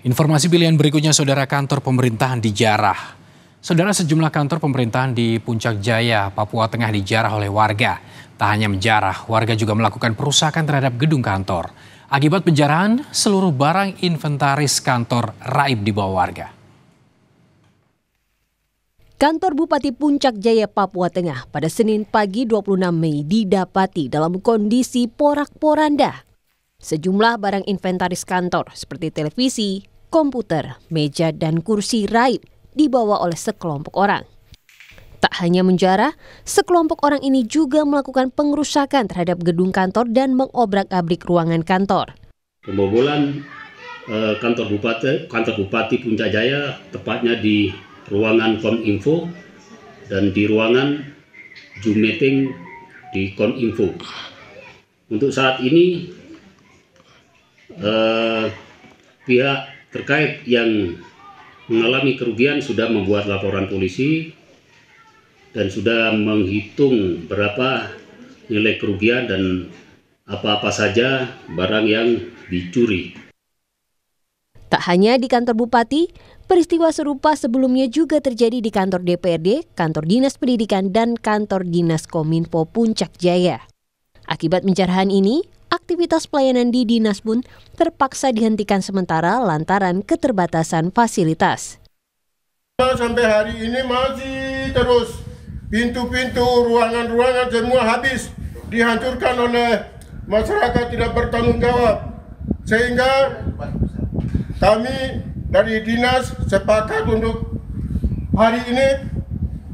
Informasi pilihan berikutnya, saudara, kantor pemerintahan dijarah. Saudara, sejumlah kantor pemerintahan di Puncak Jaya, Papua Tengah dijarah oleh warga. Tak hanya menjarah, warga juga melakukan perusakan terhadap gedung kantor. Akibat penjarahan, seluruh barang inventaris kantor raib dibawa warga. Kantor Bupati Puncak Jaya, Papua Tengah pada Senin pagi 26 Mei didapati dalam kondisi porak-poranda. Sejumlah barang inventaris kantor seperti televisi, komputer, meja, dan kursi raib dibawa oleh sekelompok orang. Tak hanya menjarah, sekelompok orang ini juga melakukan pengerusakan terhadap gedung kantor dan mengobrak-abrik ruangan kantor. Pembobolan kantor Bupati Puncak Jaya, tepatnya di ruangan Kominfo dan di ruangan Zoom meeting di Kominfo. Untuk saat ini pihak terkait yang mengalami kerugian sudah membuat laporan polisi dan sudah menghitung berapa nilai kerugian dan apa-apa saja barang yang dicuri. Tak hanya di kantor Bupati, peristiwa serupa sebelumnya juga terjadi di kantor DPRD, kantor Dinas Pendidikan, dan kantor Dinas Kominfo Puncak Jaya. Akibat penjarahan ini, aktivitas pelayanan di dinas pun terpaksa dihentikan sementara lantaran keterbatasan fasilitas. Sampai hari ini masih terus pintu-pintu, ruangan-ruangan semua habis dihancurkan oleh masyarakat tidak bertanggung jawab. Sehingga kami dari dinas sepakat untuk hari ini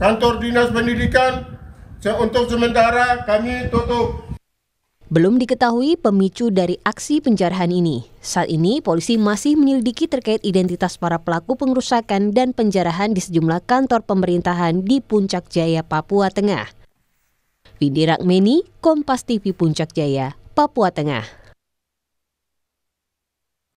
kantor Dinas Pendidikan untuk sementara kami tutup. Belum diketahui pemicu dari aksi penjarahan ini. Saat ini polisi masih menyelidiki terkait identitas para pelaku pengerusakan dan penjarahan di sejumlah kantor pemerintahan di Puncak Jaya, Papua Tengah. Vidi Rakmeni, Kompas TV Puncak Jaya, Papua Tengah.